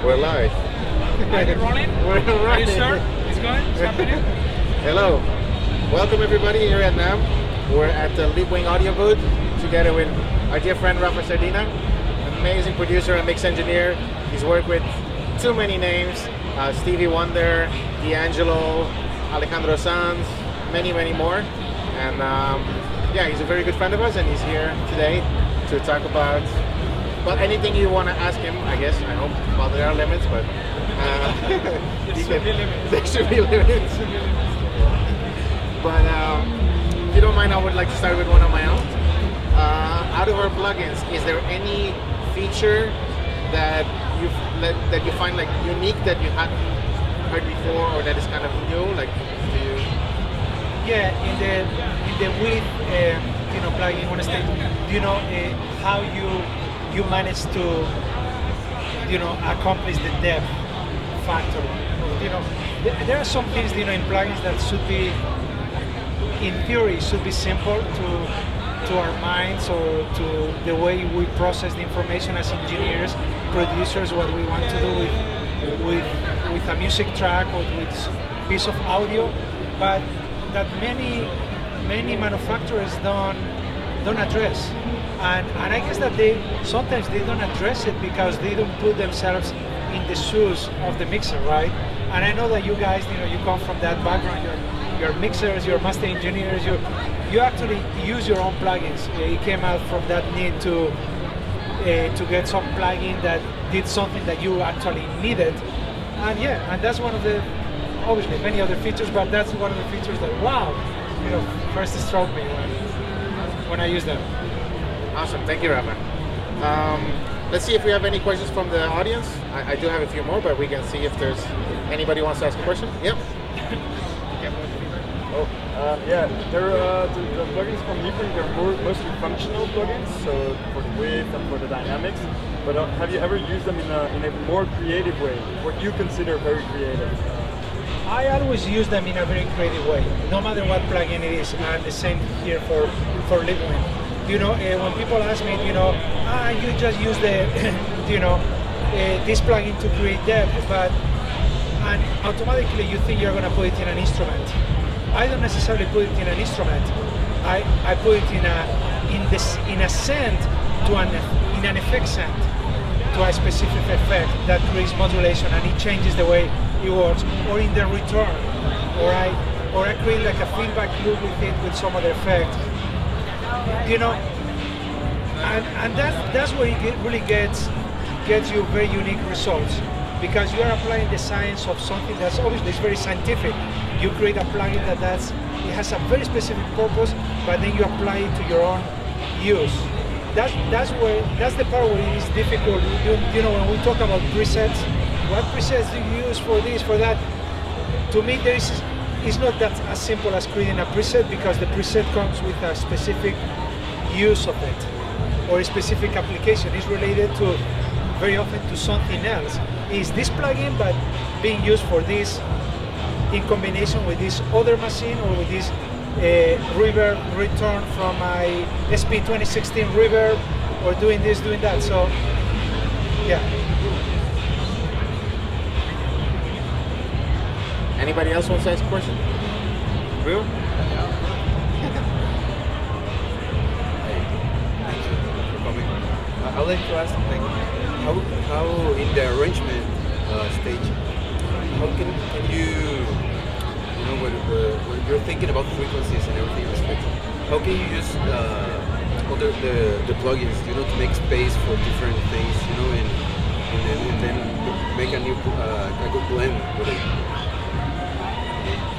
We're live. Are you rolling? We're Are right. you sure it's going? It's happening? Hello. Welcome everybody here at NAMM. We're at the Leapwing audio booth together with our dear friend Rafa Sardina, an amazing producer and mix engineer. He's worked with too many names, Stevie Wonder, D'Angelo, Alejandro Sanz, many, many more. And yeah, he's a very good friend of ours and he's here today to talk about anything you want to ask him, I guess, I hope. Well, there are limits, but There should be limits. there should be limits. But if you don't mind, I would like to start with one of my own. Out of our plugins, is there any feature that you find like unique that you hadn't heard before, or that is kind of new? Like, do you? Yeah, in the width, plugin on stage, how you manage to, accomplish the depth factor. There are some things, in plugins that should be, in theory, should be simple to our minds or to the way we process the information as engineers, producers, what we want to do with a music track or with piece of audio, but that many manufacturers don't address. And I guess that sometimes they don't address it because they don't put themselves in the shoes of the mixer, right? And I know that you guys, you come from that background. You're mixers, you're master engineers. You actually use your own plugins. It came out from that need to get some plugin that did something that you actually needed. And that's one of the, obviously many other features, but that's one of the features that first struck me when I used them. Awesome, thank you, Rafa. Let's see if we have any questions from the audience. I do have a few more, but we can see if there's anybody wants to ask a question. Yep. Yeah, the plugins from Leapwing, they're mostly functional plugins, so for the width and for the dynamics. But have you ever used them in a more creative way, what you consider very creative? I always use them in a very creative way, no matter what plugin it is, and the same here for Leapwing. When people ask me, you just use the, this plugin to create depth, and automatically you think you're going to put it in an instrument. I don't necessarily put it in an instrument. I put it in a send in an effect send to a specific effect that creates modulation, and it changes the way it works, or in the return, or I create like a feedback loop with it with some other effect. And that's where it really gets you very unique results, because you are applying the science of something that's obviously it's very scientific. You create a plugin it has a very specific purpose, but then you apply it to your own use. That's the part where it is difficult. When we talk about presets, what presets do you use for this, for that? To me, it's not that as simple as creating a preset, because the preset comes with a specific use of it or a specific application. It's related to very often to something else. Is this plugin but being used for this in combination with this other machine, or with this reverb return from my SP 2016 reverb, or doing this, doing that. So yeah. Anybody else wants to ask a question? Real? I'd like to ask, like, how in the arrangement stage, how can you, when you're thinking about frequencies and everything else, how can you use the plugins, to make space for different things, and then make a good blend with it?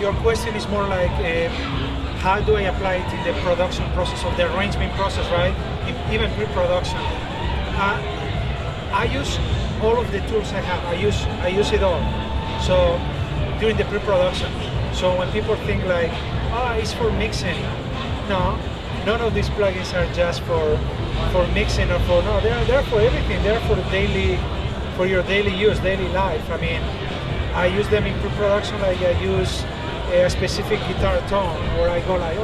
Your question is more like, how do I apply it in the production process, of the arrangement process, right? Even pre-production. I use all of the tools I have. I use it all. So during the pre-production. So when people think like, it's for mixing. No, none of these plugins are just for mixing or they're for everything. They're for your daily use, daily life. I mean, I use them in pre-production, like I use a specific guitar tone, or I go like,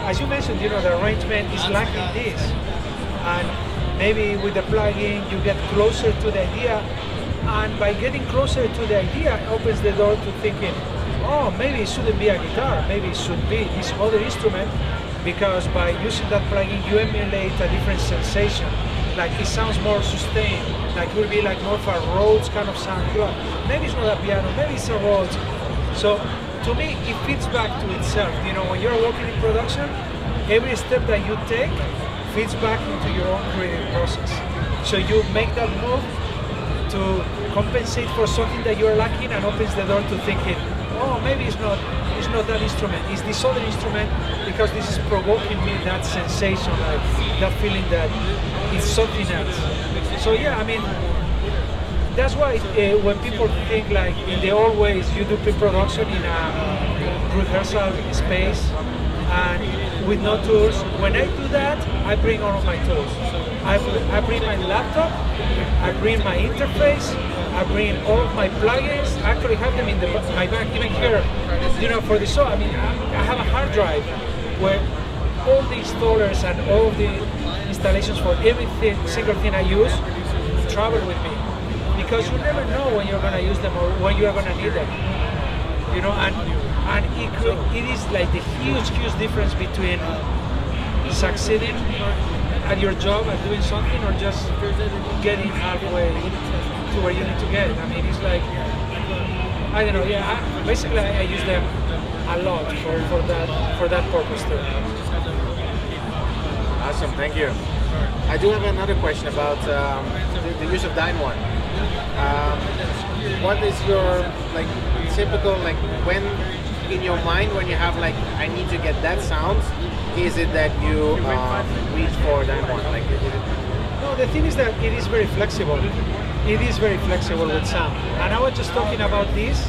as you mentioned, the arrangement is lacking this, and maybe with the plugin you get closer to the idea And by getting closer to the idea, it opens the door to thinking, oh, maybe it shouldn't be a guitar, maybe it should be this other instrument, because by using that plugin, you emulate a different sensation. Like it sounds more sustained, like it will be like more of a Rhodes kind of sound. Maybe it's not a piano, maybe it's a Rhodes. So to me, it fits back to itself. You know, when you're working in production, every step that you take fits back into your own creative process. So you make that move to compensate for something that you're lacking and opens the door to thinking, oh, maybe it's not that instrument, it's this other instrument, because this is provoking me that sensation, like that feeling that it's something else. So yeah, I mean, that's why when people think like in the old ways, you do pre-production in a rehearsal space and with no tools. When I do that, I bring all of my tools. I bring my laptop, I bring my interface, I bring all of my plugins. I actually have them in my bag, even here, you know, for the show. I mean, I have a hard drive where all the installers and all of the installations for everything, single thing I use, travel with me. Because you never know when you're going to use them or when you are going to need them. You know, and it is like the huge difference between succeeding at your job and doing something, or just getting halfway to where you need to get. I mean, it's like, I don't know. Yeah, basically I use them a lot for that purpose too. Awesome, thank you. I do have another question about the use of Dynamo. What is your like typical, like when in your mind when you have like I need to get that sound, is it that you reach for Dynamo? Like, no, the thing is that it is very flexible. It is very flexible with sound. And I was just talking about this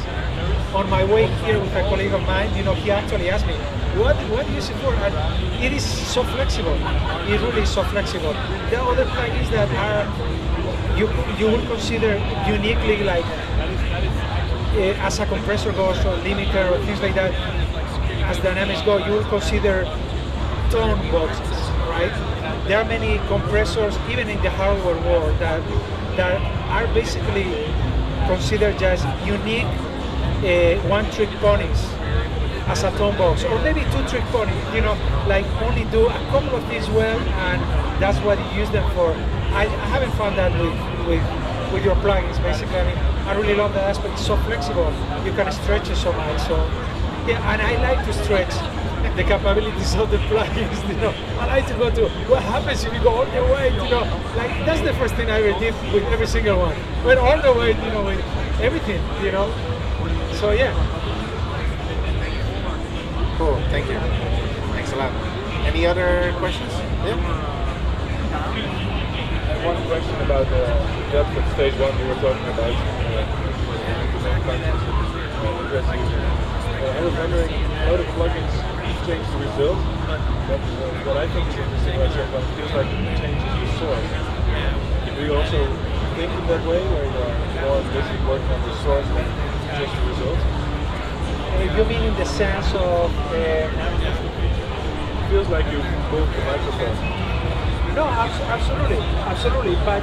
on my way here with a colleague of mine. You know, he actually asked me, what do you use it for? And it is so flexible. It really is so flexible. There are other plugins that are you will consider uniquely, like as a compressor goes or limiter or things like that. As dynamics go, you will consider tone boxes, right? There are many compressors, even in the hardware world, that are basically considered just unique one-trick ponies as a tone box, or maybe two-trick ponies, you know, like only do a couple of things well, and that's what you use them for. I haven't found that with your plugins, basically. I mean, I really love that aspect. It's so flexible. You can stretch it so much. So, yeah, and I like to stretch the capabilities of the plugins, you know. I like to go to what happens if you go all the way, you know. Like, that's the first thing I ever did with every single one. Went all the way, you know, with everything, you know. So, yeah. cool, thank you. Thanks a lot. Any other questions? Yeah. One question about the depth of stage one we were talking about. Addressing. I was wondering how the plugins change the result. But what I think is interesting about your plugin feels like it changes the source. Do you also think in that way, where you are more busy working on the source than just the result? You mean in the sense of... It feels like you move the microphone. No, absolutely. But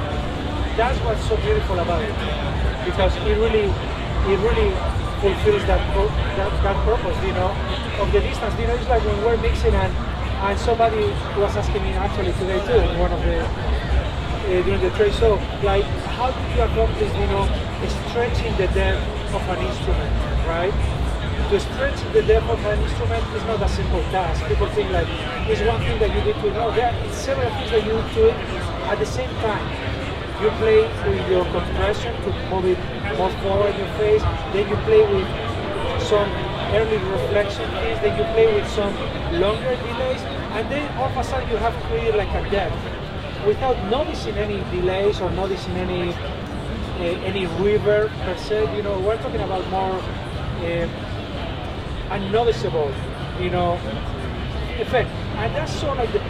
that's what's so beautiful about it, because it really fulfills that purpose, you know, of the distance. You know, it's like when we're mixing and somebody was asking me actually today too, in one of the during the trade show, like how did you accomplish, you know, stretching the depth of an instrument, right? To stretch the depth of an instrument is not a simple task. People think like it's one thing that you need to know. There are several things that you need to do at the same time. You play with your compression to move it more forward in your face. Then you play with some early reflection things. Then you play with some longer delays. And then all of a sudden you have created like a depth without noticing any delays or noticing any reverb per se. You know, we're talking about more unnoticeable, you know, effect. And that's sort of like the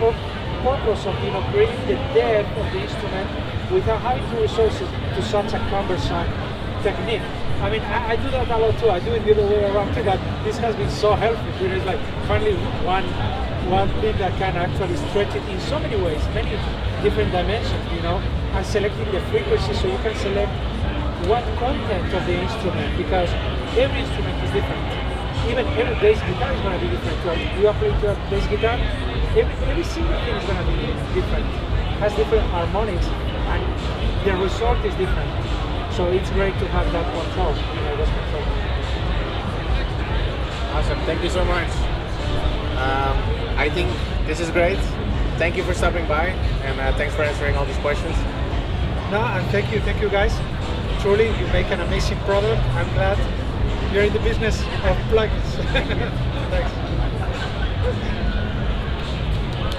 purpose of, you know, creating the depth of the instrument without having to resort to such a cumbersome technique. I mean, I do that a lot too. I do it the other way around too, but this has been so helpful. It's like finally one thing that can actually stretch it in so many ways, many different dimensions, you know, and selecting the frequency, so you can select what content of the instrument, because every instrument is different. Even every bass guitar is going to be different. You are playing to a bass guitar, every single thing is going to be different. Has different harmonics, and the result is different. So it's great to have that control, those control. Awesome. Thank you so much. I think this is great. Thank you for stopping by, and thanks for answering all these questions. No, and thank you guys. Truly, you make an amazing product. I'm glad you're in the business of plugins. Thanks.